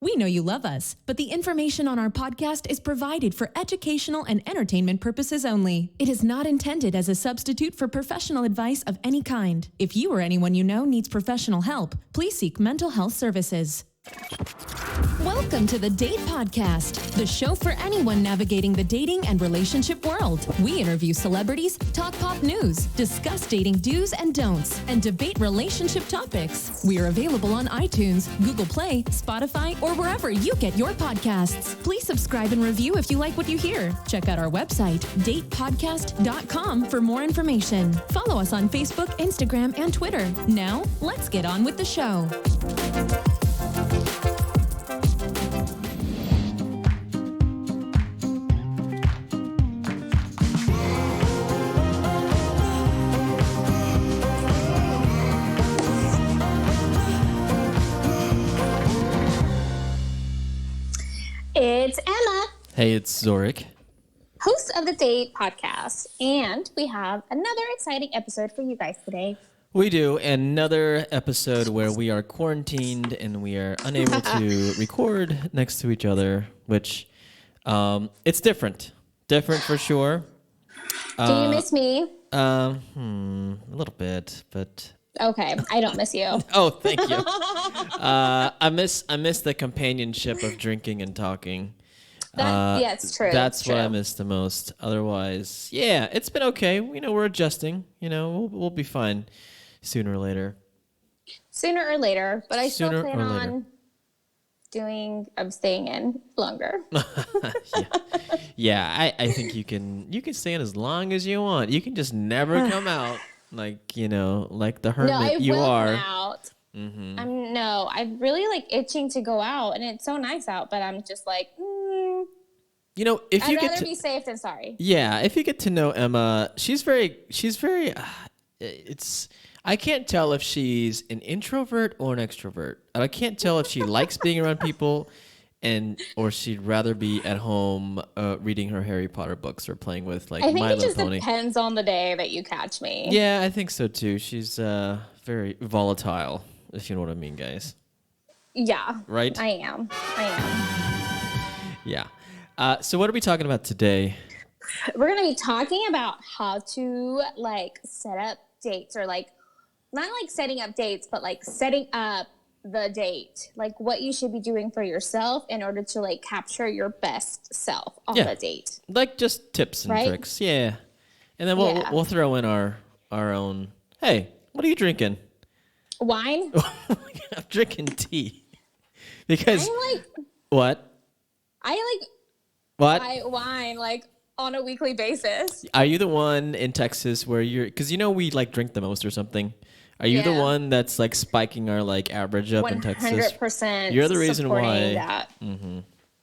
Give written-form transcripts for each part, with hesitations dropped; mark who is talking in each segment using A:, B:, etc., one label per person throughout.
A: We know you love us, but the information on our podcast is provided for educational and entertainment purposes only. It is not intended as a substitute for professional advice of any kind. If you or anyone you know needs professional help, please seek mental health services. Welcome to the Date Podcast, the show for anyone navigating the dating and relationship world. We interview celebrities, talk pop news, discuss dating do's and don'ts, and debate relationship topics. We are available on iTunes, Google Play, Spotify, or wherever you get your podcasts. Please subscribe and review if you like what you hear. Check out our website, datepodcast.com, for more information. Follow us on Facebook, Instagram, and Twitter. Now, let's get on with the show.
B: It's Emma.
C: Hey, it's Zorric,
B: Host of the Date Podcast. And we have another exciting episode for you guys today.
C: We do another episode where we are quarantined and we are unable to record next to each other, which it's different. Different for sure.
B: Do you miss me?
C: A little bit, but...
B: Okay, I don't miss you.
C: Oh, thank you. I miss the companionship of drinking and talking.
B: Yeah, it's true.
C: That's what I miss the most. Otherwise, yeah, it's been okay. You know, we're adjusting. You know, we'll be fine sooner or later.
B: Sooner or later, but I still plan on staying in longer.
C: Yeah, I think you can stay in as long as you want. You can just never come out. Like, you know, like the hermit you are.
B: Come out. Mm-hmm. I'm really like itching to go out, and it's so nice out, but I'm just like,
C: You know, if
B: I'd
C: you
B: rather be safe than sorry.
C: Yeah, if you get to know Emma, she's very. I can't tell if she's an introvert or an extrovert. I can't tell if she likes being around people, or she'd rather be at home reading her Harry Potter books or playing with like My Little Pony.
B: I think it just depends on the day that you catch me.
C: Yeah, I think so too. She's very volatile, if you know what I mean, guys.
B: Yeah.
C: Right?
B: I am.
C: Yeah. So what are we talking about today?
B: We're going to be talking about how to like set up dates, or like not like setting up dates, but like setting up the date, like what you should be doing for yourself in order to like capture your best self on the date.
C: Like just tips and tricks. Yeah. And then we'll throw in our own. Hey, what are you drinking?
B: Wine.
C: I'm drinking tea. Because what?
B: I buy wine like on a weekly basis.
C: Are you the one in Texas where because you know we like drink the most or something? Are you the one that's like spiking our like average up in Texas?
B: 100%.
C: You're the reason why.
B: That. Mm-hmm.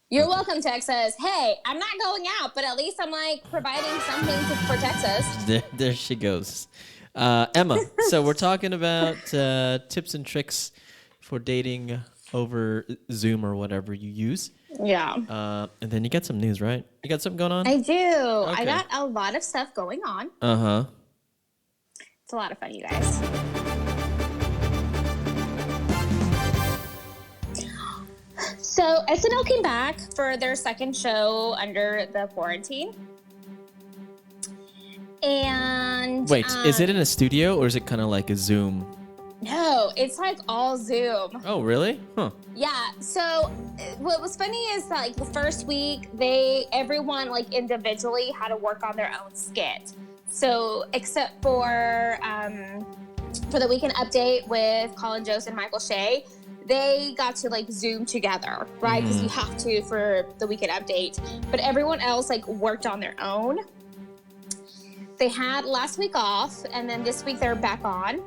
B: You're welcome, Texas. Hey, I'm not going out, but at least I'm like providing something for Texas.
C: There she goes. Emma, so we're talking about tips and tricks for dating over Zoom or whatever you use.
B: Yeah.
C: And then you got some news, right? You got something going on?
B: I do.
C: Okay.
B: I got a lot of stuff going on.
C: Uh-huh.
B: It's a lot of fun, you guys. So SNL came back for their second show under the quarantine. And
C: wait, is it in a studio or is it kind of like a Zoom?
B: No, it's like all Zoom.
C: Oh, really? Huh.
B: Yeah. So what was funny is that like the first week, everyone like individually had to work on their own skit. So except for the weekend update with Colin Jost and Michael Shea, they got to like Zoom together, right? Because you have to for the weekend update. But everyone else like worked on their own. They had last week off, and then this week they're back on.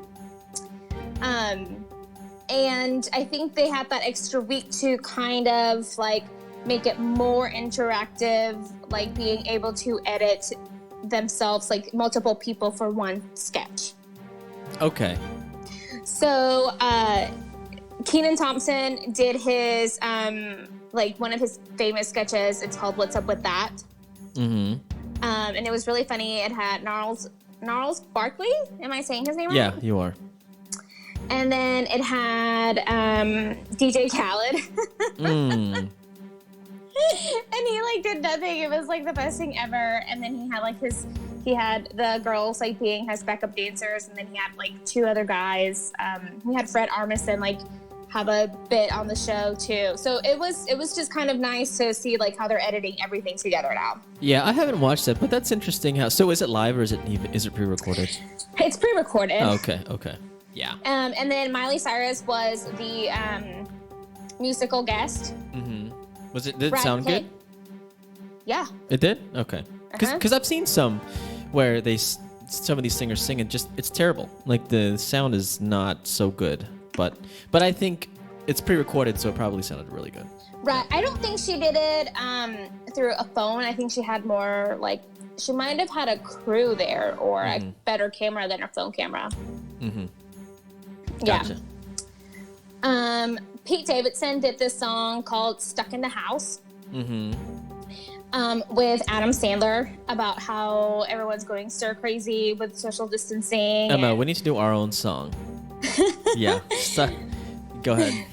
B: And I think they had that extra week to kind of like make it more interactive, like being able to edit themselves, like multiple people for one sketch.
C: Okay.
B: So Kenan Thompson did his like one of his famous sketches. It's called "What's Up With That."
C: Mm-hmm.
B: And it was really funny. It had Gnarls Barkley. Am I saying his name right?
C: Yeah, you are.
B: And then it had DJ Khaled. And he like did nothing. It was like the best thing ever. And then he had like he had the girls like being his backup dancers, and then he had like two other guys. He had Fred Armisen like have a bit on the show too. So it was just kind of nice to see like how they're editing everything together now.
C: Yeah, I haven't watched that, but that's interesting. So is it live or is it pre-recorded?
B: It's pre-recorded.
C: Oh, okay. Yeah.
B: And then Miley Cyrus was the musical guest.
C: Mm-hmm. Did it
B: Brad
C: sound
B: Pitt.
C: good?
B: Yeah.
C: It did? Okay. Because I've seen some where some of these singers sing and just, it's terrible. Like the sound is not so good. But I think it's pre-recorded, so it probably sounded really good.
B: Right. I don't think she did it through a phone. I think she had more like, she might have had a crew there or a better camera than a phone camera.
C: Mm-hmm.
B: Yeah.
C: Gotcha.
B: Pete Davidson did this song called Stuck in the House.
C: Mm-hmm.
B: With Adam Sandler about how everyone's going stir crazy with social distancing.
C: Emma, we need to do our own song. Yeah. Go ahead.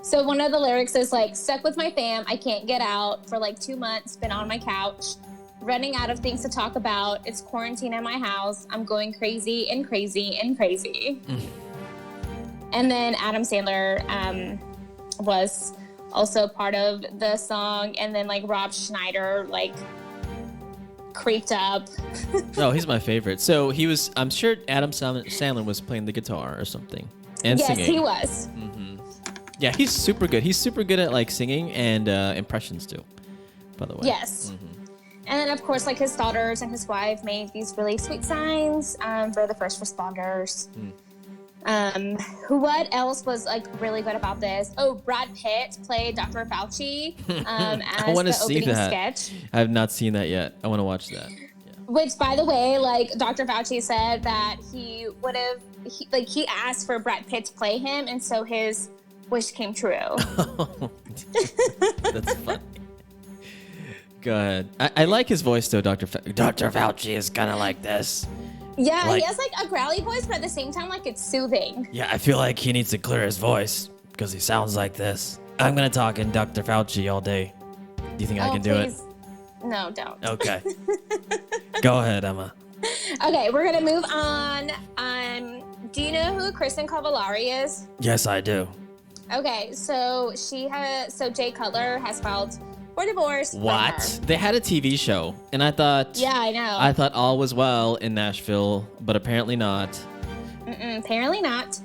B: So one of the lyrics is like, stuck with my fam, I can't get out for like 2 months, been on my couch, running out of things to talk about. It's quarantine in my house. I'm going crazy and crazy and crazy. And then Adam Sandler was also part of the song, and then like Rob Schneider like creeped up.
C: Oh, he's my favorite. So I'm sure Adam Sandler was playing the guitar or something and singing.
B: Yes, he was.
C: Mm-hmm. Yeah, he's super good. He's super good at like singing and impressions too, by the way.
B: Yes.
C: Mm-hmm.
B: And then of course like his daughters and his wife made these really sweet signs for the first responders. What else was like really good about this? Oh, Brad Pitt played Dr. Fauci as the opening sketch.
C: I have not seen that yet. I want to watch that. Yeah.
B: Which, by the way, like Dr. Fauci said that he would have, he asked for Brad Pitt to play him, and so his wish came true.
C: That's funny. Go ahead. I like his voice though, Dr. Fauci is kind of like this.
B: Yeah, he has like a growly voice, but at the same time, like it's soothing.
C: Yeah, I feel like he needs to clear his voice because he sounds like this. I'm going to talk in Dr. Fauci all day. Do you think I can do it?
B: No, don't.
C: Okay. Go ahead, Emma.
B: Okay, we're going to move on. Do you know who Kristen Cavallari is?
C: Yes, I do.
B: Okay, so Jay Cutler has filed for divorce.
C: What? They had a TV show, and I thought...
B: Yeah, I know.
C: I thought all was well in Nashville, but apparently not.
B: Apparently not.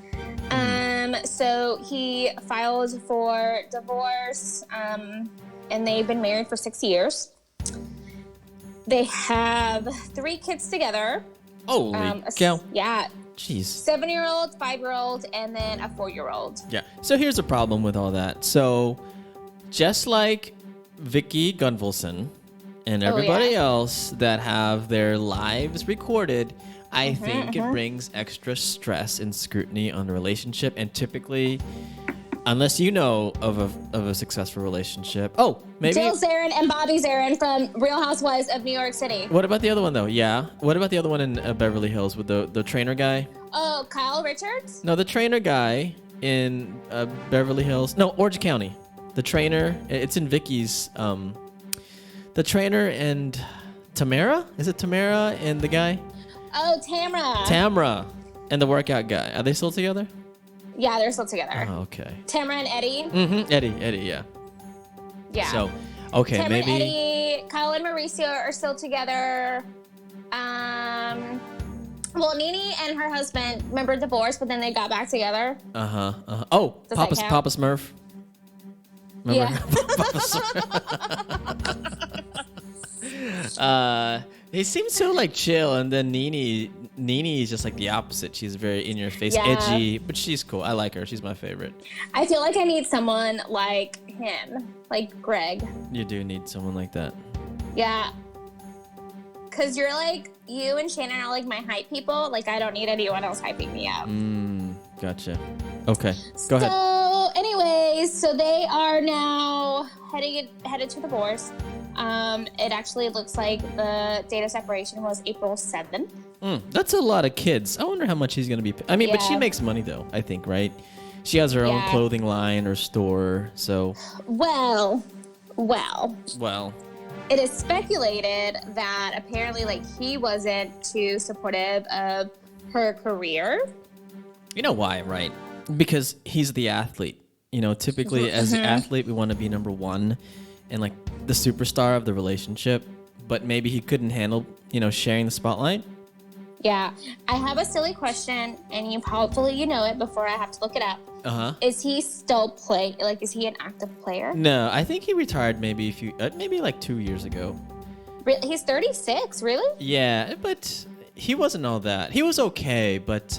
B: So he filed for divorce, and they've been married for 6 years. They have 3 kids together.
C: Holy cow.
B: Yeah.
C: Jeez.
B: 7-year-old, 5-year-old, and then a 4-year-old.
C: Yeah. So here's the problem with all that. So just like Vicky Gunvalson and everybody else that have their lives recorded, I think it brings extra stress and scrutiny on the relationship. And typically, unless you know of a successful relationship, maybe
B: Jill Zarin and Bobby Zarin from Real Housewives of New York City.
C: What about the other one though? Yeah. What about the other one in Beverly Hills with the trainer guy?
B: Oh, Kyle Richards?
C: No, the trainer guy in Beverly Hills. No, Orange County. The trainer. It's in Vicky's. The trainer and Tamara. Is it Tamara and the guy?
B: Oh, Tamra.
C: Tamra and the workout guy. Are they still together?
B: Yeah, they're still together.
C: Oh, okay.
B: Tamra and Eddie.
C: Mm-hmm. Eddie. Yeah.
B: Yeah.
C: So, okay,
B: Tamra
C: maybe.
B: and Eddie, Kyle and Mauricio are still together. Well, Nene and her husband, remember, divorced, but then they got back together.
C: Oh, Papa Smurf. Remember?
B: Yeah.
C: Papa Smurf. He seems so like chill, and then Nene is just like the opposite. She's very in your face, edgy, but she's cool. I like her. She's my favorite. I
B: feel like I need someone like him, like Greg.
C: You do need someone like that.
B: Yeah. Because you're like, you and Shannon are like my hype people. Like, I don't need anyone else hyping me up.
C: Gotcha. Okay, go ahead.
B: So, anyways, they are now headed to divorce. It actually looks like the date of separation was April 7th.
C: That's a lot of kids. I wonder how much he's gonna be. I mean, but she
B: Yeah.
C: makes money though. I think, right? She has her own
B: Yeah.
C: clothing line or store. So,
B: Well,
C: well,
B: it is speculated that apparently, like, he wasn't too supportive of her career.
C: you know why, right? Because he's the athlete. You know, typically as an athlete, we want to be number one and like the superstar of the relationship. But maybe he couldn't handle, sharing the spotlight.
B: Yeah. I have a silly question, and hopefully you know it before I have to look it up. Is he still playing? Like, is he an active player?
C: No, I think he retired maybe maybe like 2 years ago.
B: He's 36, really?
C: Yeah, but he wasn't all that. He was okay, but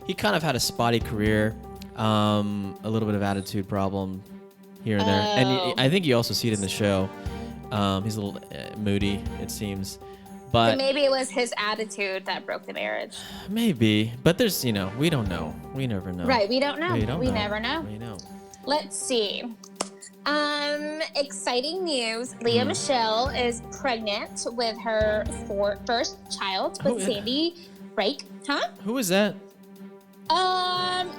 C: he kind of had a spotty career, a little bit of attitude problem here and there. And I think you also see it in the show. He's a little moody, it seems. But
B: So maybe it was his attitude that broke the marriage.
C: maybe. But there's, we don't know. We never know.
B: Right, we don't know.
C: We
B: Never know.
C: We know.
B: Let's see. Exciting news. Leah Michelle is pregnant with her first child with
C: Oh, yeah.
B: Sandy Rake. Huh?
C: Who is that?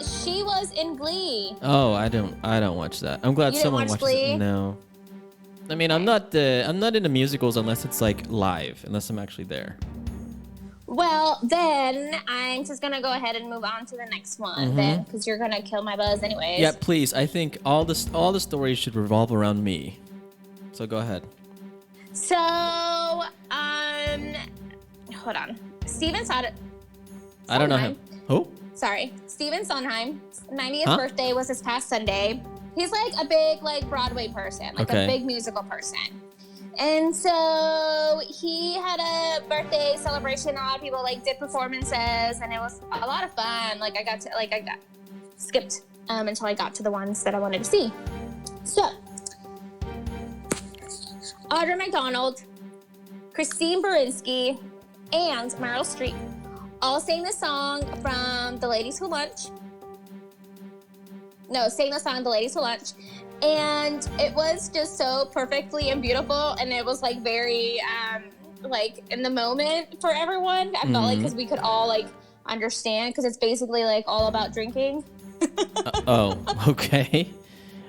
B: She was in Glee.
C: Oh, I don't watch that. I'm glad
B: You didn't
C: someone
B: watch
C: watches
B: Glee?
C: it. No. I mean, I'm not into musicals unless it's like live, unless I'm actually there.
B: Well, then I'm just gonna go ahead and move on to the next one then, because you're gonna kill my buzz anyways.
C: Yeah, please. I think all the stories should revolve around me. So go ahead.
B: So, hold on. Steven Sondheim.
C: I don't know him. Who?
B: Sorry, Steven Sondheim's 90th
C: Huh?
B: birthday was this past Sunday. He's like a big Broadway person, like
C: Okay.
B: a big musical person. And so he had a birthday celebration. A lot of people did performances, and it was a lot of fun. I got skipped until I got to the ones that I wanted to see. So Audra McDonald, Christine Baranski, and Meryl Streep all sang the song from The Ladies Who Lunch. No, sang the song The Ladies Who Lunch. And it was just so perfectly and beautiful. And it was very, in the moment for everyone. I felt because we could all understand, because it's basically all about drinking.
C: Oh, okay.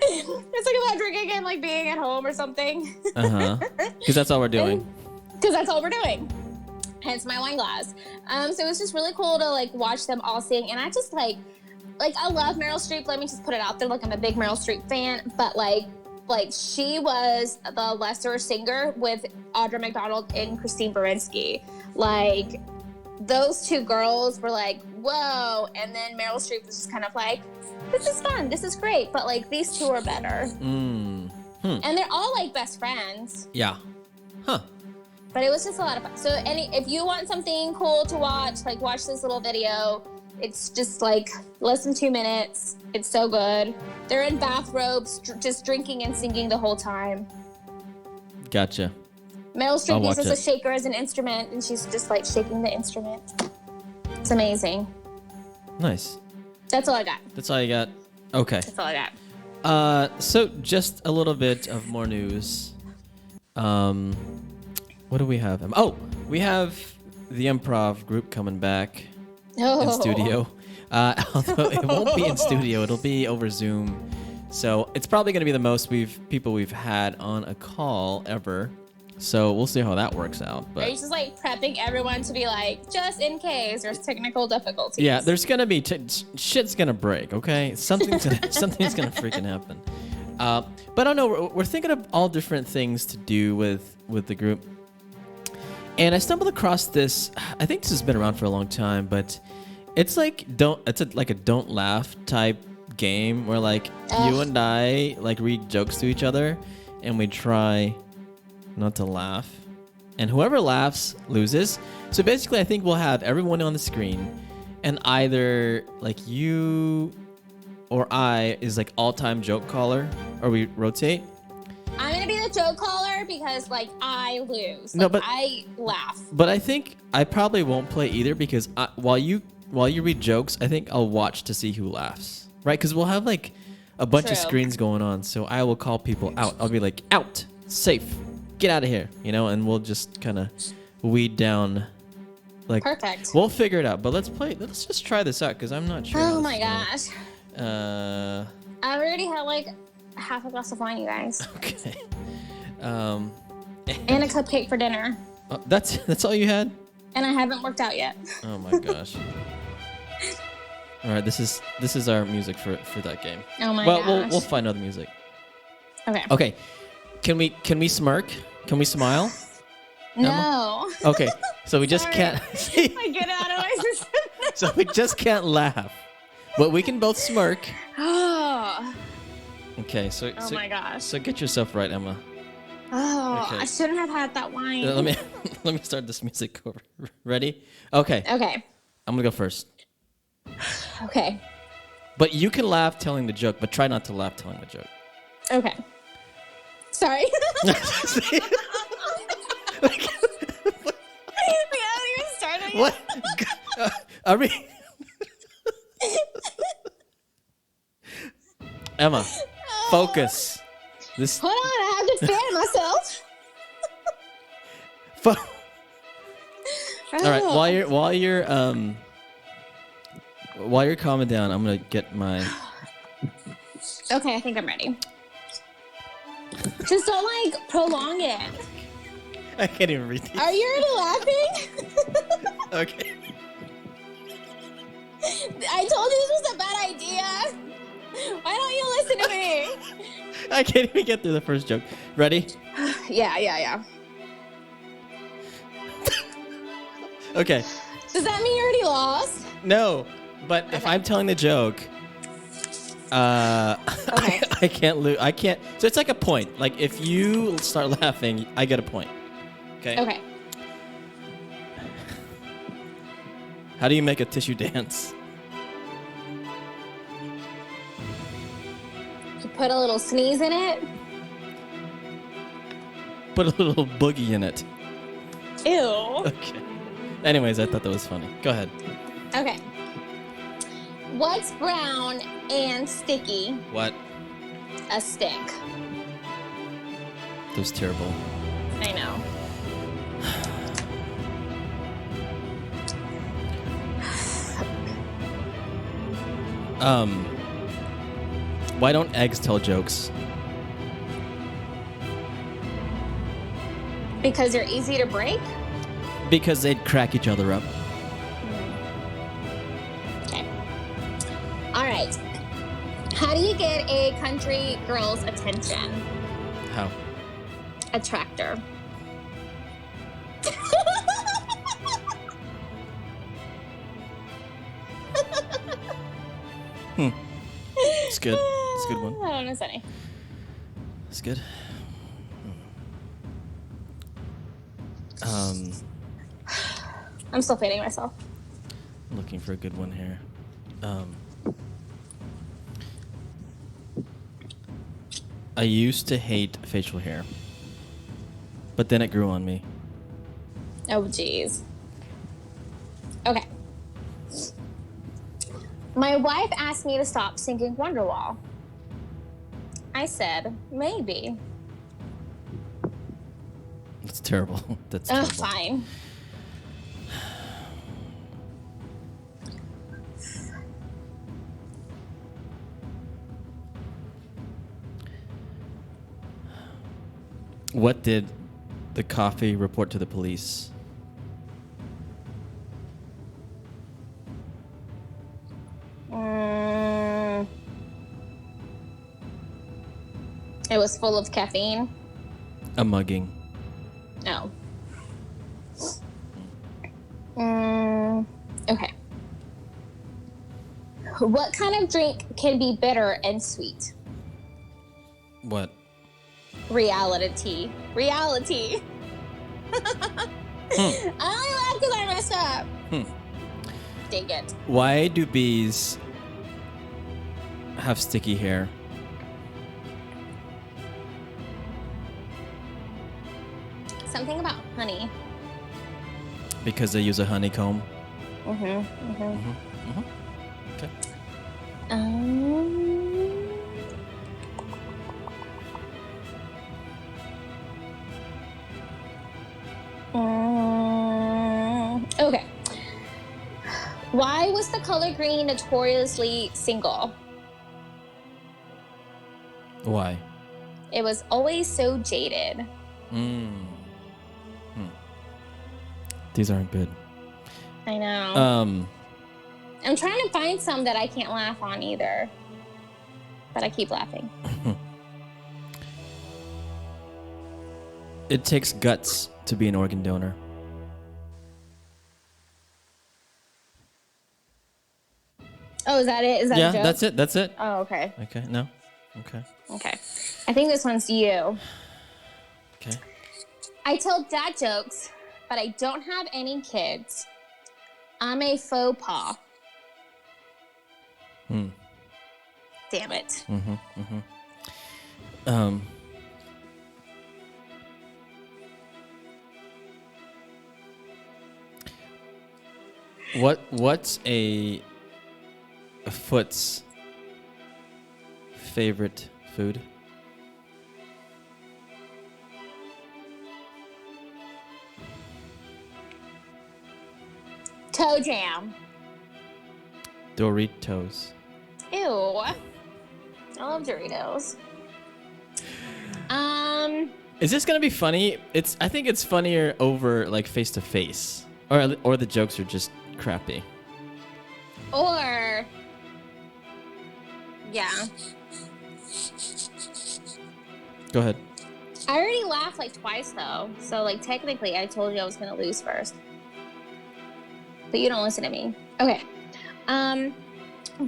B: It's about drinking and being at home or something.
C: Because that's all we're doing.
B: Because that's all we're doing. Hence my wine glass. So it was just really cool to watch them all sing. And I just I love Meryl Streep. Let me just put it out there. I'm a big Meryl Streep fan, but she was the lesser singer with Audra McDonald and Christine Baranski. Those two girls were whoa. And then Meryl Streep was just kind of this is fun. This is great. But these two are better. And they're all best friends.
C: Yeah. Huh.
B: But it was just a lot of fun. So if you want something cool to watch, watch this little video. It's just less than 2 minutes. It's so good. They're in bathrobes, just drinking and singing the whole time.
C: Gotcha.
B: Meryl
C: I'll
B: Streep
C: watch
B: uses
C: it.
B: a shaker as an instrument, and she's just shaking the instrument. It's amazing.
C: Nice.
B: That's all I got.
C: That's all you got? Okay.
B: That's all I got.
C: So just a little bit of more news. What do we have? Oh, we have the improv group coming back in studio. Although it won't be in studio, it'll be over Zoom. So it's probably going to be the most people we've had on a call ever. So we'll see how that works out.
B: Are you
C: But
B: just prepping everyone to be just in case there's technical difficulties?
C: yeah, there's gonna be shit's gonna break. Okay, something's gonna freaking happen. But I don't know. We're thinking of all different things to do with the group. And I stumbled across this. I think this has been around for a long time, but it's like a don't laugh type game where you and I read jokes to each other, and we try not to laugh, and whoever laughs loses. So basically, I think we'll have everyone on the screen, and either you or I is all-time joke caller, or we rotate.
B: I'm gonna be the joke caller because I lose.
C: No, but-
B: I laugh.
C: But I think I probably won't play either because while you read jokes, I think I'll watch to see who laughs, right? Because we'll have a bunch of
B: True.
C: screens going on, so I will call people out. I'll be out, safe, get out of here, and we'll just kind of weed down Like,
B: Perfect.
C: We'll figure it out. But let's just try this out because I'm not sure.
B: Oh my gosh.
C: I
B: already had like half a glass of wine, you guys.
C: Okay.
B: And a cupcake for dinner.
C: That's all you had?
B: And I haven't worked out yet.
C: Oh my gosh. All right, this is our music for that game.
B: Oh my gosh.
C: Well, we'll find other music.
B: Okay.
C: Okay. Can we smirk? Can we smile?
B: No.
C: Emma? Okay. So we just can't.
B: I get out of my system.
C: So we just can't laugh. But we can both smirk.
B: Oh.
C: Okay. So.
B: Oh my gosh.
C: So get yourself right, Emma.
B: Oh,
C: Okay.
B: I shouldn't have had that wine.
C: Let me start this music over. Ready? Okay.
B: Okay.
C: I'm gonna go first.
B: Okay.
C: But you can laugh telling the joke, but try not to laugh telling the joke.
B: Okay. Sorry. We haven't even started yet.
C: What? Are we? Emma, focus. This.
B: Hold on, I have to fan myself.
C: All right. While you're calming down, I'm gonna get my.
B: Okay, I think I'm ready. Just don't like prolong it.
C: I can't even read these.
B: Are you already laughing?
C: Okay.
B: I told you this was a bad idea. Why don't you listen to me?
C: I can't even get through the first joke. Ready?
B: Yeah.
C: Okay.
B: Does that mean you already lost?
C: No, but if I'm telling the joke,
B: Okay.
C: I can't lose. I can't. So it's like a point. Like if you start laughing, I get a point. Okay.
B: Okay.
C: How do you make a tissue dance?
B: You put a little sneeze in it.
C: Put a little boogie in it.
B: Ew.
C: Okay. Anyways, I thought that was funny. Go ahead.
B: Okay. What's brown and sticky?
C: What?
B: A stick.
C: That was terrible.
B: I know.
C: Why don't eggs tell jokes?
B: Because they're easy to break?
C: Because they'd crack each other up.
B: Okay. All right. How do you get a country girl's attention?
C: How?
B: A tractor.
C: It's good. It's a good one.
B: I don't know, Sunny.
C: It's good.
B: I'm still fading myself.
C: Looking for a good one here. I used to hate facial hair, but then it grew on me.
B: Oh, geez. Okay. My wife asked me to stop singing Wonderwall. I said, maybe.
C: That's terrible. That's
B: Oh,
C: terrible.
B: fine.
C: What did the coffee report to the police?
B: It was full of caffeine.
C: A mugging.
B: No. Okay. What kind of drink can be bitter and sweet?
C: What?
B: Reality. I only laughed because I messed up. Dang it.
C: Why do bees have sticky hair?
B: Something about honey.
C: Because they use a honeycomb.
B: Okay. Okay. Why was the color green notoriously single?
C: Why?
B: It was always so jaded.
C: These aren't good.
B: I know. I'm trying to find some that I can't laugh on either. But I keep laughing.
C: It takes guts to be an organ donor.
B: Oh, is that it? Is that a joke?
C: That's it.
B: Oh, okay.
C: Okay, no? Okay.
B: Okay. I think this one's you.
C: Okay.
B: I tell dad jokes, but I don't have any kids. I'm a faux pas. Damn it.
C: What's a foot's favorite food?
B: Toe jam.
C: Doritos.
B: Ew. I love Doritos.
C: Is this gonna be funny? I think it's funnier over like face to face, or the jokes are just crappy.
B: Or, yeah.
C: Go ahead.
B: I already laughed like twice though, so like technically I told you I was gonna lose first. But you don't listen to me. Okay.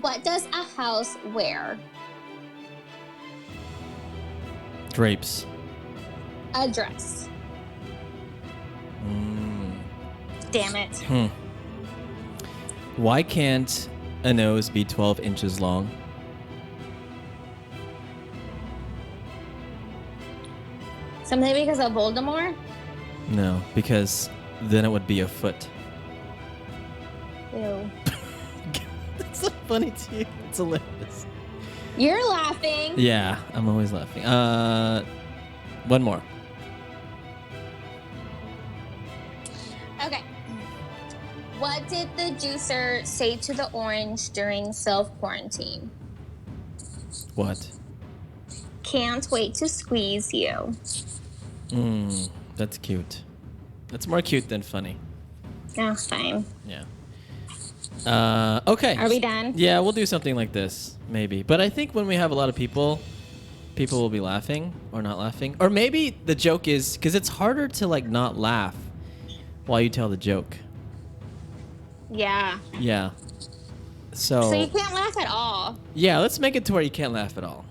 B: What does a house wear?
C: Drapes.
B: A dress. Damn it.
C: Why can't a nose be 12 inches long?
B: Something because of Voldemort?
C: No, because then it would be a foot.
B: Ew.
C: That's so funny to you. It's hilarious.
B: You're laughing.
C: Yeah, I'm always laughing. One more.
B: Okay. What did the juicer say to the orange during self-quarantine?
C: What?
B: Can't wait to squeeze you.
C: That's cute. That's more cute than funny.
B: Oh, fine.
C: Yeah. Okay.
B: Are we done?
C: Yeah, we'll do something like this, maybe. But I think when we have a lot of people will be laughing or not laughing. Or maybe the joke is, because it's harder to like not laugh while you tell the joke.
B: Yeah.
C: Yeah. So
B: you can't laugh at all.
C: Yeah, let's make it to where you can't laugh at all.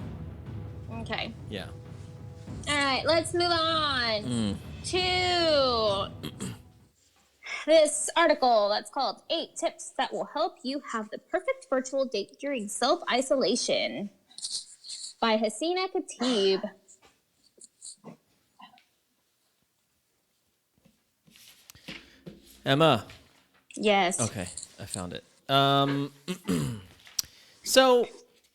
B: Okay.
C: Yeah.
B: All right, let's move on to this article that's called 8 Tips That Will Help You Have the Perfect Virtual Date During Self-Isolation by Hasina Khatib.
C: Emma.
B: Yes.
C: Okay, I found it. So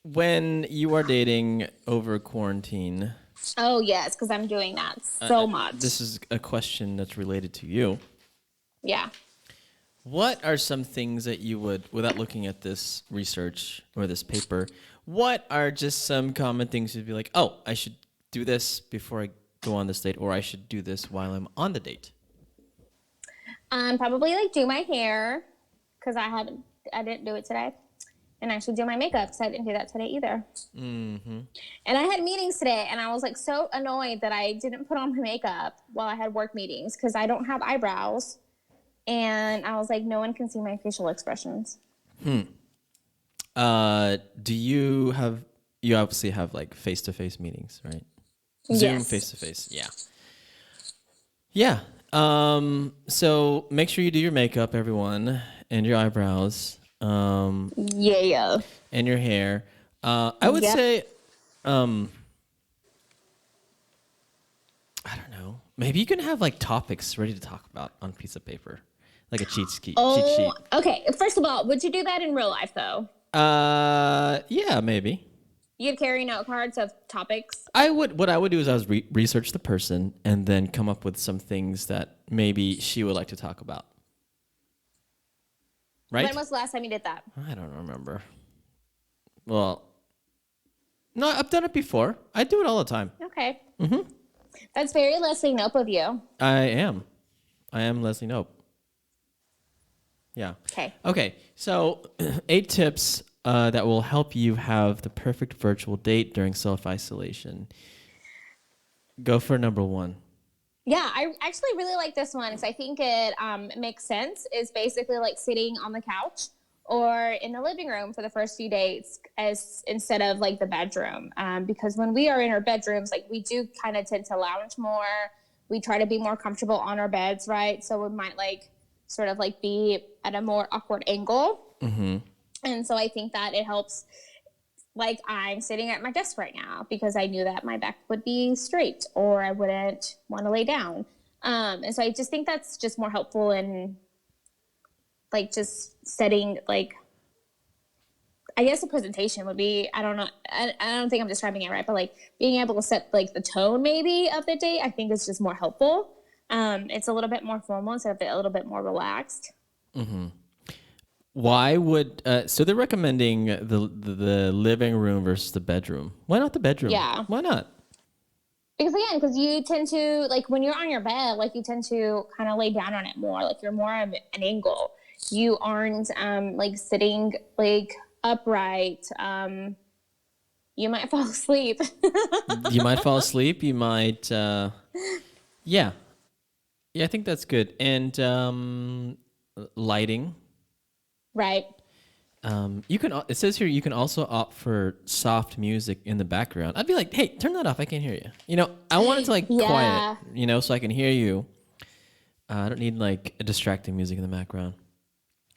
C: when you are dating over quarantine.
B: Oh, yes, because I'm doing that so much.
C: This is a question that's related to you.
B: Yeah.
C: What are some things that you would, without looking at this research or this paper, what are just some common things you'd be like, oh, I should do this before I go on this date, or I should do this while I'm on the date?
B: Probably like do my hair because I didn't do it today. And I should do my makeup because I didn't do that today either. Mm-hmm. And I had meetings today, and I was like so annoyed that I didn't put on my makeup while I had work meetings because I don't have eyebrows. And I was like, no one can see my facial expressions.
C: Do you obviously have like face-to-face meetings, right? Zoom
B: Yes.
C: face-to-face, yeah. Yeah. So make sure you do your makeup, everyone, and your eyebrows.
B: Yeah.
C: And your hair. I would say, I don't know. Maybe you can have like topics ready to talk about on a piece of paper, like a cheat sheet.
B: Okay. First of all, would you do that in real life though?
C: Yeah, maybe.
B: You'd carry note cards of topics.
C: What I would do is I was research the person and then come up with some things that maybe she would like to talk about. right?
B: When was the last time you did that?
C: I don't remember. Well, no, I've done it before. I do it all the time.
B: Okay. Mm-hmm. That's very Leslie Knope of you.
C: I am Leslie Knope. Yeah.
B: Okay.
C: Okay. So 8 tips that will help you have the perfect virtual date during self-isolation. Go for number 1.
B: Yeah, I actually really like this one because I think it makes sense. It's basically like sitting on the couch or in the living room for the first few dates as instead of like the bedroom. Because when we are in our bedrooms, like we do kind of tend to lounge more. We try to be more comfortable on our beds, right? So we might like sort of like be at a more awkward angle. Mm-hmm. And so I think that it helps. Like I'm sitting at my desk right now because I knew that my back would be straight or I wouldn't want to lay down. And so I just think that's just more helpful in like just setting like, I guess the presentation would be, I don't know. I don't think I'm describing it right, but like being able to set like the tone maybe of the date, I think is just more helpful. It's a little bit more formal instead of a little bit more relaxed. Mm-hmm.
C: Why would so they're recommending the living room versus the bedroom? Why not the bedroom?
B: Yeah.
C: Why not?
B: Because you tend to like when you're on your bed, like you tend to kind of lay down on it more. Like you're more of an angle. You aren't like sitting like upright. You might fall asleep.
C: You might fall asleep. You might. Yeah. I think that's good. And lighting.
B: Right.
C: You can. It says here you can also opt for soft music in the background. I'd be like, hey, turn that off. I can't hear you. You know, I want it to like quiet. You know, so I can hear you. I don't need like a distracting music in the background.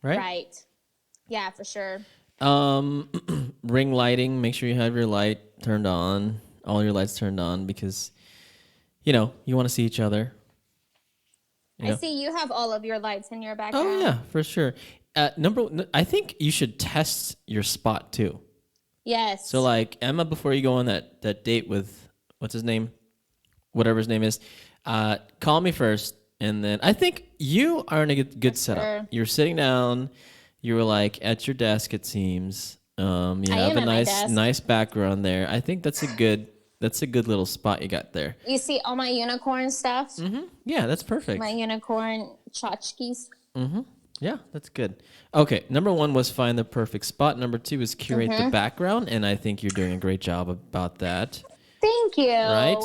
C: Right.
B: Right. Yeah, for sure.
C: Ring lighting. Make sure you have your light turned on. All your lights turned on because, you know, you want to see each other.
B: I see you have all of your lights in your background.
C: Oh yeah, for sure. I think you should test your spot too.
B: Yes.
C: So like Emma, before you go on that date with what's his name, whatever his name is, call me first, and then I think you are in a good setup.
B: Sure.
C: You're sitting down. You were like at your desk. It seems. You have a nice background there. I think that's a good little spot you got there.
B: You see all my unicorn stuff.
C: Mm-hmm. Yeah, that's perfect.
B: My unicorn tchotchkes.
C: Mm-hmm. Yeah, that's good. Okay, number 1 was find the perfect spot. Number 2 is curate the background, and I think you're doing a great job about that.
B: Thank you.
C: Right?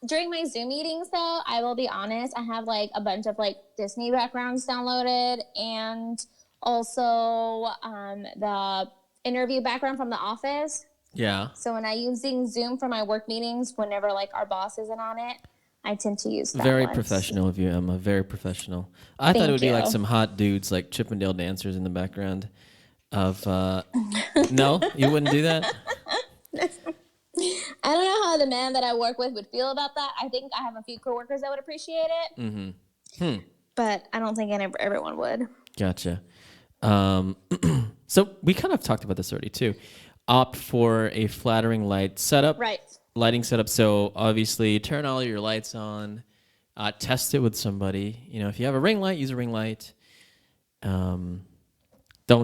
B: During my Zoom meetings, though, I will be honest, I have like a bunch of like Disney backgrounds downloaded, and also the interview background from The Office.
C: Yeah.
B: So when I'm using Zoom for my work meetings, whenever like our boss isn't on it, I tend to use that
C: Very
B: one.
C: professional of you, Emma. Very professional. I thought it would be like some hot dudes, like Chippendale dancers in the background. Of no, you wouldn't do that.
B: I don't know how the man that I work with would feel about that. I think I have a few coworkers that would appreciate it. Mm-hmm. But I don't think everyone would.
C: Gotcha. So we kind of talked about this already too. Opt for a flattering light setup.
B: Right.
C: Lighting setup. So obviously turn all your lights on, test it with somebody. You know, if you have a ring light, use a ring light. Don't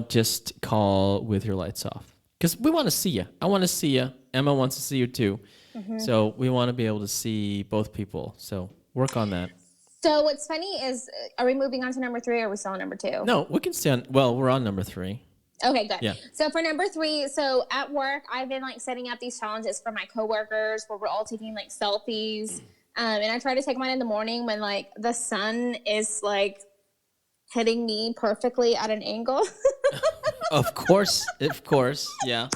C: just call with your lights off because we want to see you. I want to see you. Emma wants to see you too. Mm-hmm. So we want to be able to see both people. So work on that.
B: So what's funny is, are we moving on to number 3 or are we still on number 2?
C: No, we can stay on. Well, we're on number 3.
B: Okay, good.
C: Yeah.
B: So for number 3, so at work, I've been like setting up these challenges for my coworkers where we're all taking like selfies. And I try to take mine in the morning when like the sun is like hitting me perfectly at an angle.
C: Of course. Yeah.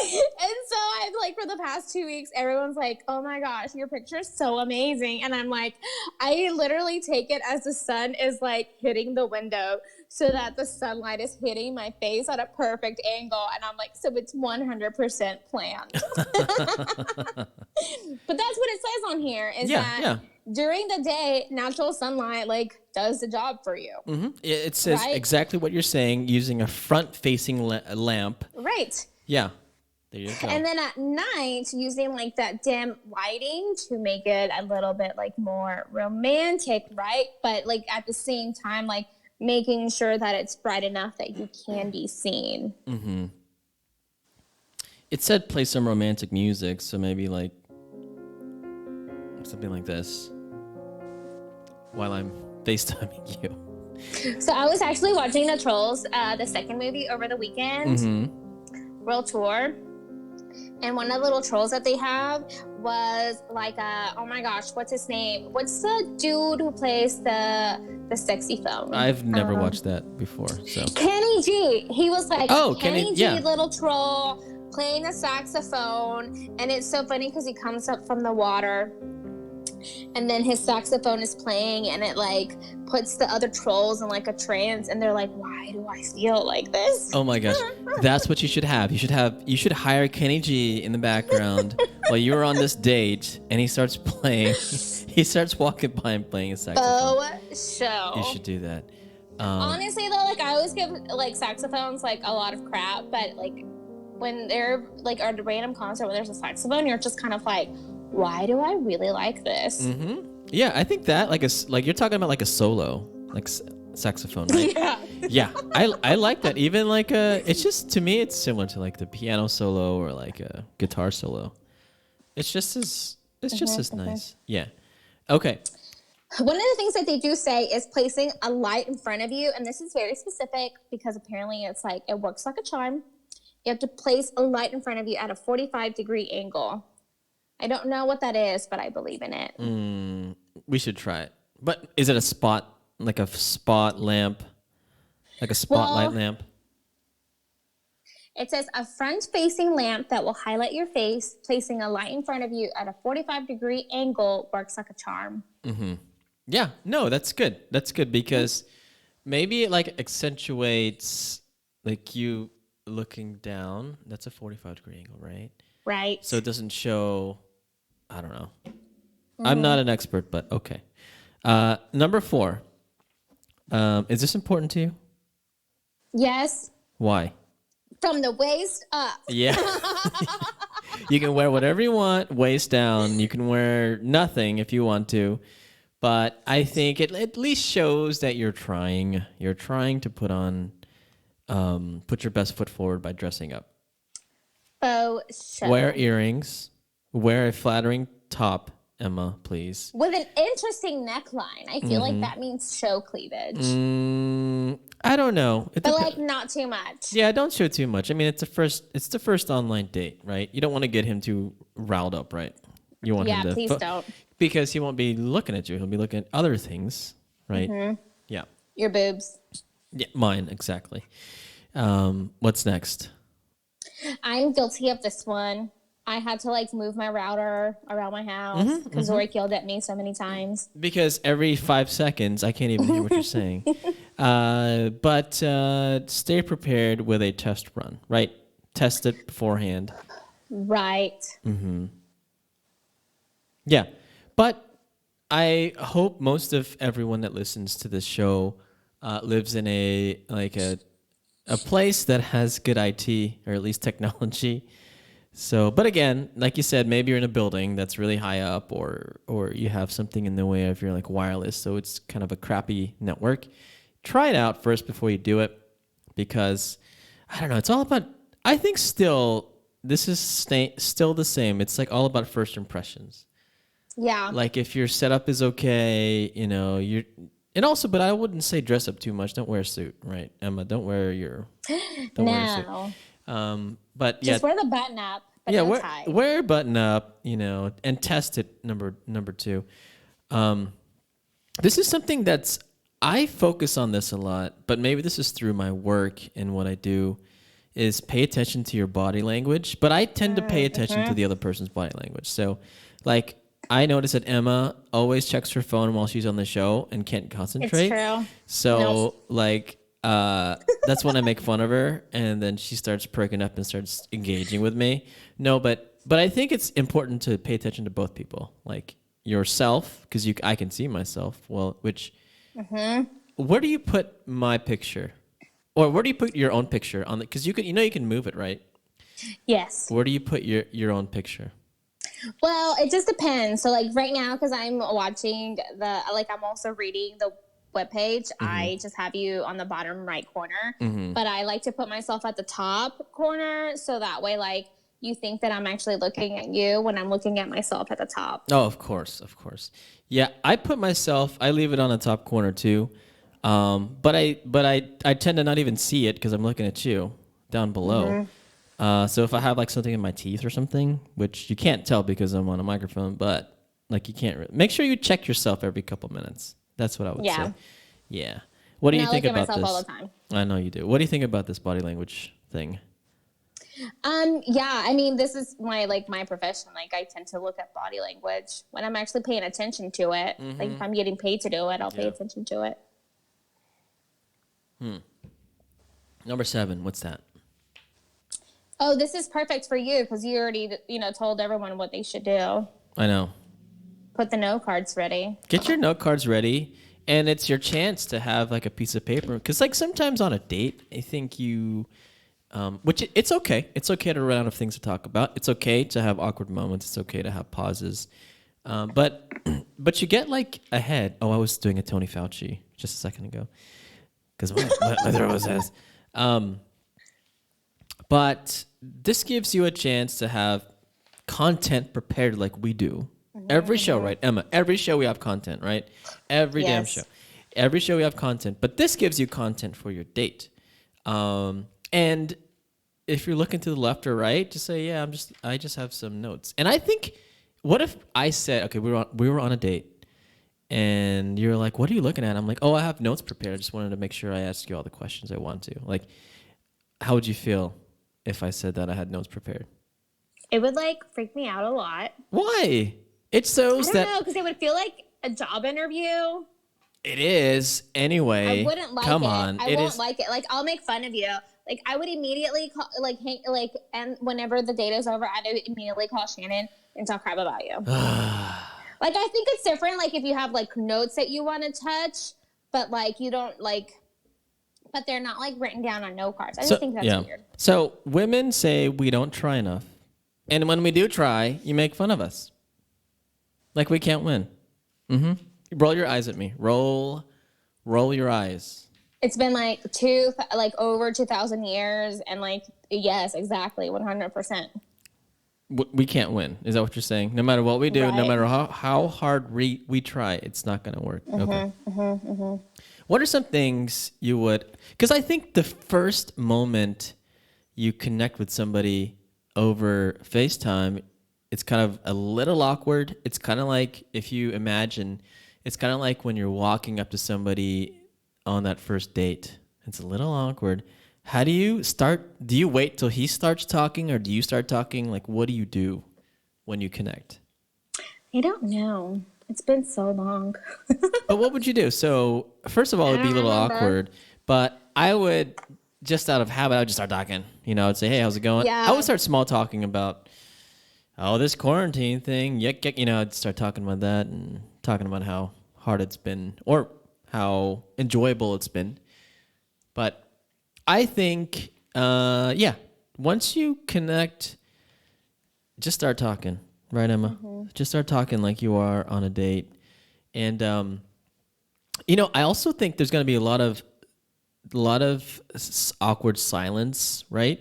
B: And so I've like for the past 2 weeks, everyone's like, oh my gosh, your picture's so amazing. And I'm like, I literally take it as the sun is like hitting the window so that the sunlight is hitting my face at a perfect angle. And I'm like, so it's 100% planned. But that's what it says on here is that during the day, natural sunlight like does the job for you.
C: Mm-hmm. It says exactly what you're saying using a front-facing lamp.
B: Right.
C: Yeah. There you go.
B: And then at night, using like that dim lighting to make it a little bit like more romantic, right? But like at the same time, like making sure that it's bright enough that you can be seen.
C: Mm-hmm. It said play some romantic music, so maybe like something like this while I'm FaceTiming you.
B: So I was actually watching the Trolls, the second movie over the weekend, World Tour. And one of the little trolls that they have was like oh my gosh, what's his name? What's the dude who plays the sexy phone?
C: I've never watched that before. So
B: Kenny G. He was like Kenny G,
C: yeah.
B: little troll playing a saxophone, and it's so funny because he comes up from the water. And then his saxophone is playing, and it like puts the other trolls in like a trance, and they're like, "Why do I feel like this?"
C: Oh my gosh, that's what you should have. You should hire Kenny G in the background while you're on this date, and he starts playing. He starts walking by and playing a saxophone.
B: Show.
C: You should do that.
B: Honestly, though, like I always give like saxophones like a lot of crap, but like when they're like at a random concert where there's a saxophone, you're just kind of like, why do I really like this?
C: Mm-hmm. Yeah, I think that like you're talking about like a solo, like saxophone, right? Yeah, I like that. Even like it's just, to me, it's similar to like the piano solo or like a guitar solo. It's just as nice. Yeah. Okay.
B: One of the things that they do say is placing a light in front of you, and this is very specific because apparently it's like it works like a charm. You have to place a light in front of you at a 45-degree angle. I don't know what that is, but I believe in it.
C: We should try it. But is it a spot, like a spot lamp? Like a spotlight lamp?
B: It says a front-facing lamp that will highlight your face. Placing a light in front of you at a 45-degree angle works like a charm.
C: Mm-hmm. Yeah, no, that's good. That's good because maybe it like accentuates like you looking down. That's a 45-degree angle, right?
B: Right.
C: So it doesn't show... I don't know. I'm not an expert, but okay. Number 4. Is this important to you?
B: Yes.
C: Why?
B: From the waist up.
C: Yeah. You can wear whatever you want, waist down. You can wear nothing if you want to. But I think it at least shows that you're trying. You're trying to put your best foot forward by dressing up.
B: Oh, so.
C: Wear earrings. Wear a flattering top, Emma, please.
B: With an interesting neckline. I feel like that means show cleavage.
C: I don't know.
B: But like not too much.
C: Yeah, don't show too much. I mean, it's the first online date, right? You don't want to get him too riled up, right? You want him to
B: please don't.
C: Because he won't be looking at you. He'll be looking at other things, right? Yeah.
B: Your boobs.
C: Yeah, mine, exactly. What's next?
B: I'm guilty of this one. I had to like move my router around my house because Zorric yelled at me so many times.
C: Because every 5 seconds, I can't even hear what you're saying. But stay prepared with a test run, right? Test it beforehand.
B: Right.
C: Yeah. But I hope most of everyone that listens to this show lives in a place that has good IT or at least technology. So, but again, like you said, maybe you're in a building that's really high up, or you have something in the way of your like wireless, so it's kind of a crappy network. Try it out first before you do it, because I don't know. It's all about. I think still this is still the same. It's like all about first impressions.
B: Yeah.
C: Like if your setup is okay, you know, and also, but I wouldn't say dress up too much. Don't wear a suit, right, Emma? Don't wear your. Wear a suit. But
B: just wear the button up. But
C: yeah,
B: no
C: wear a button up, you know, and test it. Number 2. This is something that's I focus on this a lot, but maybe this is through my work and what I do is pay attention to your body language. But I tend to pay attention to the other person's body language. So, like, I notice that Emma always checks her phone while she's on the show and can't concentrate.
B: It's true.
C: So, that's when I make fun of her, and then she starts perking up and starts engaging with me. No, but I think it's important to pay attention to both people, like yourself, because I can see myself. Well, where do you put my picture, or where do you put your own picture on? Because you can move it, right?
B: Yes.
C: Where do you put your own picture?
B: Well, it just depends. So like right now, because I'm watching I'm also reading the webpage, I just have you on the bottom right corner. But I like to put myself at the top corner so that way, like, you think that I'm actually looking at you when I'm looking at myself at the top.
C: Oh, of course, of course. Yeah, I leave it on the top corner too. But I tend to not even see it because I'm looking at you down below. So if I have like something in my teeth or something, which you can't tell because I'm on a microphone, but like you can't make sure you check yourself every couple minutes. That's what I would say. Yeah. What do you think about this?
B: All the time.
C: I know you do. What do you think about this body language thing?
B: Yeah, I mean, this is my profession. Like, I tend to look at body language when I'm actually paying attention to it. Like, if I'm getting paid to do it, I'll pay attention to it.
C: Number 7, what's that?
B: Oh, this is perfect for you because you already, told everyone what they should do.
C: I know. Put
B: the note cards ready.
C: Get your note cards ready, and it's your chance to have like a piece of paper. Because like sometimes on a date, I think you, it's okay. It's okay to run out of things to talk about. It's okay to have awkward moments. It's okay to have pauses. But you get like ahead. Oh, I was doing a Tony Fauci just a second ago. Because my throat was says. But this gives you a chance to have content prepared like we do. Every show, right, Emma? Every show we have content, right? Every damn show. Every show we have content. But this gives you content for your date. And if you're looking to the left or right, just say, yeah, I just have some notes. And I think, what if I said, okay, we were on a date, and you're like, what are you looking at? I'm like, oh, I have notes prepared. I just wanted to make sure I ask you all the questions I want to. Like, how would you feel if I said that I had notes prepared?
B: It would freak me out a lot.
C: Why? It shows that. I don't
B: know, because it would feel like a job interview.
C: It is anyway.
B: I wouldn't like it.
C: Come on,
B: I won't like it. Like, I'll make fun of you. Like, I would immediately call, and whenever the date is over, I'd immediately call Shannon and talk crap about you. Like, I think it's different. Like, if you have notes that you want to touch, but you don't but they're not written down on note cards. I just think that's weird.
C: So women say we don't try enough, and when we do try, you make fun of us. Like we can't win. Roll your eyes at me. Roll your eyes.
B: It's been over 2,000 years, and yes, exactly, 100%.
C: We can't win. Is that what you're saying? No matter what we do, no matter how hard we try, it's not going to work. Okay. What are some things you would? Because I think the first moment you connect with somebody over FaceTime, it's kind of a little awkward. It's kind of like, if you imagine, it's kind of like when you're walking up to somebody on that first date. It's a little awkward. How do you start? Do you wait till he starts talking, or do you start talking? Like, what do you do when you connect?
B: I don't know. It's been so long.
C: But what would you do? So, first of all, it'd be a little awkward. But I would, just out of habit, I would just start talking. I'd say, hey, how's it going?
B: Yeah.
C: I would start small talking about, this quarantine thing. I'd start talking about that and talking about how hard it's been or how enjoyable it's been. But I think, once you connect, just start talking, right, Emma? Just start talking like you are on a date. And, I also think there's going to be a lot of awkward silence, right?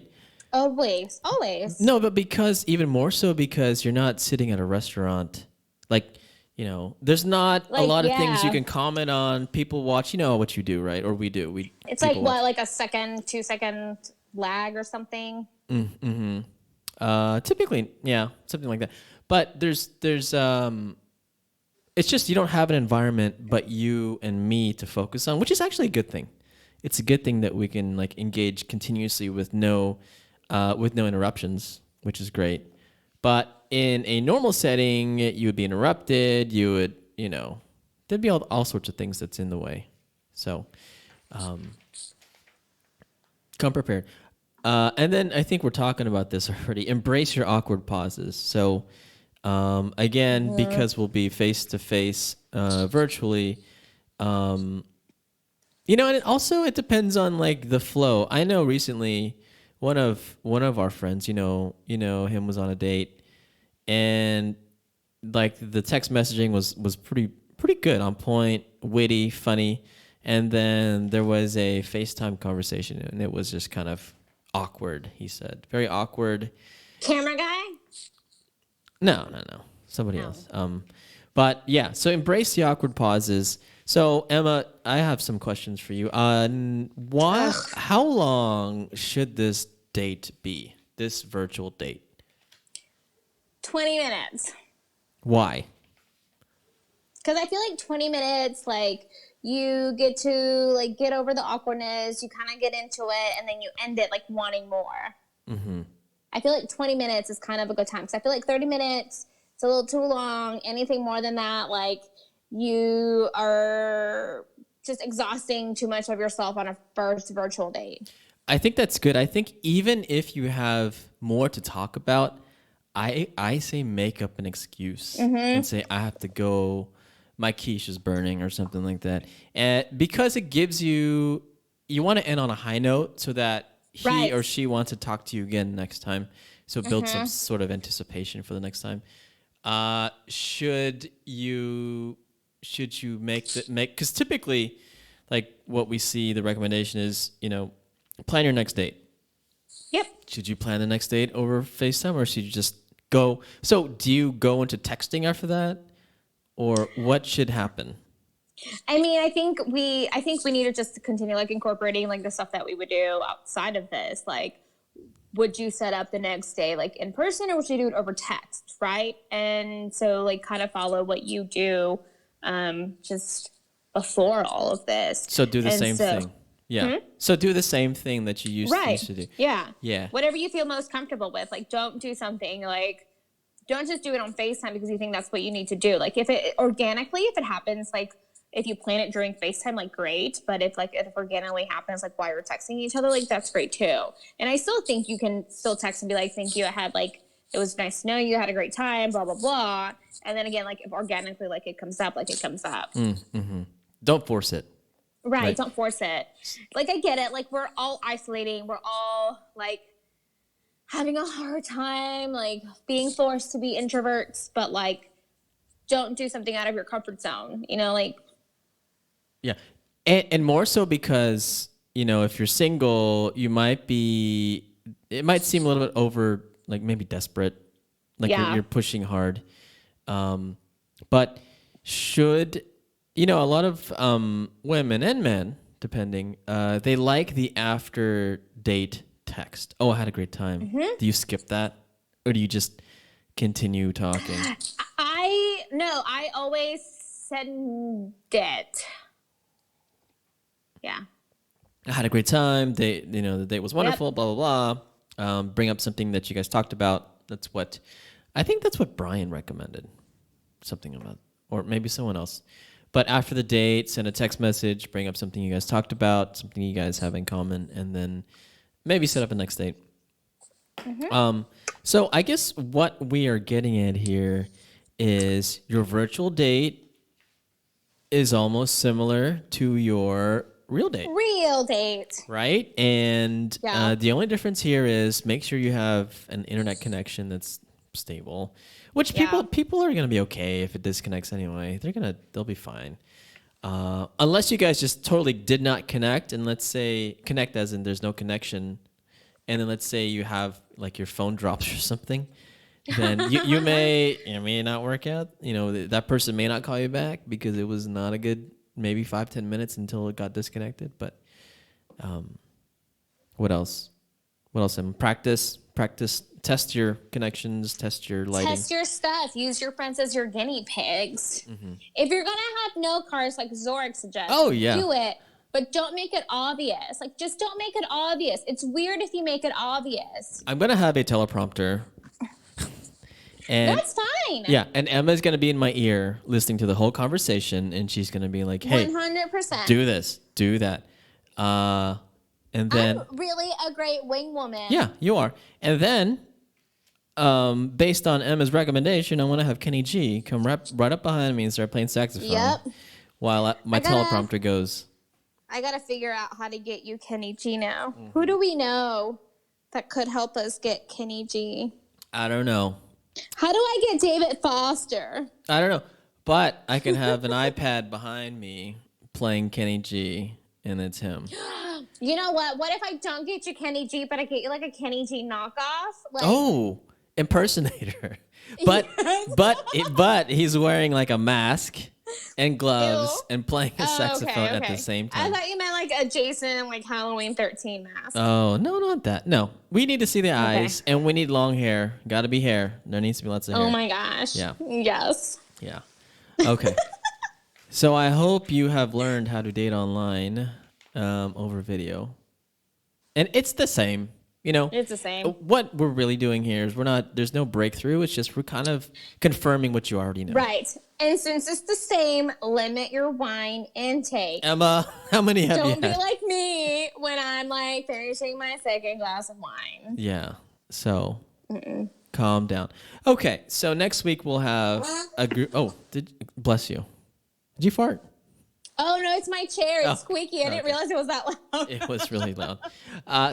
B: Always.
C: No, but even more so because you're not sitting at a restaurant. There's not a lot of things you can comment on. People watch, what you do, right? Or we do.
B: It's a 2-second lag or something?
C: Typically, yeah, something like that. But there's it's just you don't have an environment but you and me to focus on, which is actually a good thing. It's a good thing that we can engage continuously with no interruptions, which is great. But in a normal setting, you would be interrupted. You would, there'd be all sorts of things that's in the way. So, come prepared. And then I think we're talking about this already. Embrace your awkward pauses. So, again, because we'll be face to face virtually, and it depends on the flow. I know recently one of our friends, him was on a date. And the text messaging was pretty good, on point, witty, funny, And then there was a FaceTime conversation, and it was just kind of awkward, he said. Very awkward.
B: Camera guy?
C: No. Somebody else. But yeah, so embrace the awkward pauses. So Emma, I have some questions for you. How long should this date be? This virtual date?
B: 20 minutes.
C: Why?
B: Because I feel like 20 minutes, like, you get to, like, get over the awkwardness, you kind of get into it, and then you end it, like, wanting more.
C: Mm-hmm.
B: I feel like 20 minutes is kind of a good time. Because I feel like 30 minutes, it's a little too long. Anything more than that, like, you are just exhausting too much of yourself on a first virtual date.
C: I think that's good. I think even if you have more to talk about, I say make up an excuse and say, I have to go, my quiche is burning or something like that. And because it gives you want to end on a high note so that he or she wants to talk to you again next time. So build some sort of anticipation for the next time. Should you make, because typically, like what we see, the recommendation is, plan your next date.
B: Yep.
C: Should you plan the next date over FaceTime, or should you just go? So do you go into texting after that, or what should happen?
B: I mean, I think we need to just continue like incorporating like the stuff that we would do outside of this. Like, would you set up the next day like in person, or would you do it over text, right? And so like kind of follow what you do just before all of this.
C: So do the same thing. Yeah. So do the same thing that you used to do.
B: Yeah.
C: Yeah.
B: Whatever you feel most comfortable with. Like, don't do something like, don't just do it on FaceTime because you think that's what you need to do. Like, if it happens, like if you plan it during FaceTime, like great. But if it organically happens, like while you're texting each other, like that's great too. And I still think you can still text and be like, thank you. It was nice to know you, had a great time, blah, blah, blah. And then again, like if organically, like it comes up, like it comes up.
C: Mm-hmm. Don't force it.
B: Right. Don't force it. Like, I get it. Like, we're all isolating. We're all, like, having a hard time, like, being forced to be introverts. But, like, don't do something out of your comfort zone, like.
C: Yeah. And more so because, if you're single, it might seem a little bit over, like, maybe desperate. Like, you're pushing hard. But should... a lot of women and men, depending, they like the after date text. Oh, I had a great time. Mm-hmm. Do you skip that? Or do you just continue talking?
B: I always send it. Yeah.
C: I had a great time. The date was wonderful, blah, blah, blah. Bring up something that you guys talked about. I think that's what Brian recommended. Something about, or maybe someone else. But after the date, send a text message, bring up something you guys talked about, something you guys have in common, and then maybe set up a next date. Mm-hmm. So I guess what we are getting at here is your virtual date is almost similar to your real date.
B: Real date.
C: Right? And the only difference here is make sure you have an internet connection that's stable. Which people are gonna be okay if it disconnects anyway. They'll be fine, unless you guys just totally did not connect. And let's say connect as in there's no connection, and then let's say you have like your phone drops or something, then you may not work out. That person may not call you back because it was not a good maybe 5-10 minutes until it got disconnected. But what else? Practice. Test your connections, test your lighting.
B: Test your stuff. Use your friends as your guinea pigs. Mm-hmm. If you're going to have note cards like Zorric suggests, do it. But don't make it obvious. Like, just don't make it obvious. It's weird if you make it obvious.
C: I'm going to have a teleprompter. And
B: that's fine.
C: Yeah, and Emma's going to be in my ear listening to the whole conversation, and she's going to be like, hey,
B: 100%.
C: Do this, do that. And then
B: I'm really a great wing woman.
C: Yeah, you are. And then, based on Emma's recommendation, I want to have Kenny G come right up behind me and start playing saxophone while my teleprompter goes.
B: I got to figure out how to get you Kenny G now. Mm-hmm. Who do we know that could help us get Kenny G?
C: I don't know.
B: How do I get David Foster?
C: I don't know. But I can have an iPad behind me playing Kenny G, and it's him.
B: You know what? What if I don't get you Kenny G, but I get you like a Kenny G knockoff? Like,
C: Oh, impersonator. But
B: Yes.
C: but he's wearing like a mask and gloves and playing a saxophone at the same
B: I
C: time.
B: thought you meant like a Jason, like Halloween 13 mask.
C: Oh, no, not that. No. We need to see the eyes, and we need long hair. Got to be hair. There needs to be lots of hair.
B: Oh my gosh.
C: Yeah.
B: Yes.
C: Yeah. Okay. So I hope you have learned how to date online over video. And it's the same. You know,
B: It's the same.
C: what we're really doing here is there's no breakthrough. It's just we're kind of confirming what you already know.
B: Right. And since it's the same, limit your wine intake.
C: Emma, how many have you
B: Don't be
C: had?
B: like me when I'm like finishing my second glass of wine.
C: Yeah. So calm down. Okay. So next week we'll have a group. Oh, bless you. Did you fart?
B: Oh no, it's my chair. It's squeaky. I didn't realize it was that loud.
C: It was really loud.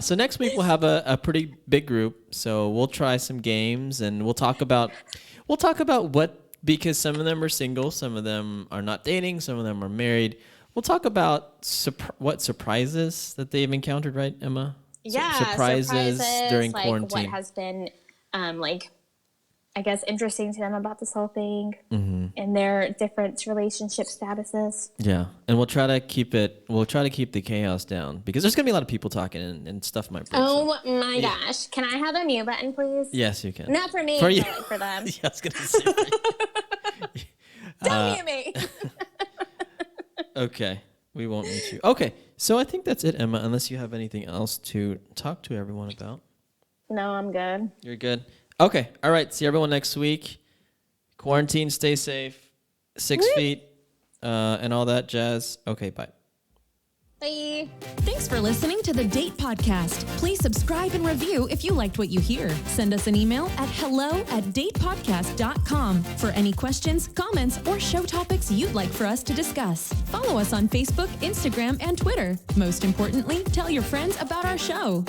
C: So next week we'll have a pretty big group. So we'll try some games and we'll talk about what, because some of them are single, some of them are not dating, some of them are married. We'll talk about what surprises that they've encountered, right, Emma?
B: Yeah,
C: surprises during
B: like
C: quarantine.
B: What has been, like, I guess, interesting to them about this whole thing and their different relationship statuses.
C: Yeah, and we'll try to keep the chaos down because there's gonna be a lot of people talking and stuff might break.
B: Oh my gosh! Can I have a mute button, please?
C: Yes, you can.
B: Not for me,
C: For you.
B: but like for them.
C: Yeah, I was gonna say. For you.
B: Don't mute me.
C: Okay, we won't mute you. Okay, so I think that's it, Emma. Unless you have anything else to talk to everyone about.
B: No, I'm good.
C: You're good. Okay, all right. See everyone next week. Quarantine, stay safe, 6 feet, and all that jazz. Okay, bye.
B: Bye.
A: Thanks for listening to the Date Podcast. Please subscribe and review if you liked what you hear. Send us an email at hello@datepodcast.com for any questions, comments, or show topics you'd like for us to discuss. Follow us on Facebook, Instagram, and Twitter. Most importantly, tell your friends about our show.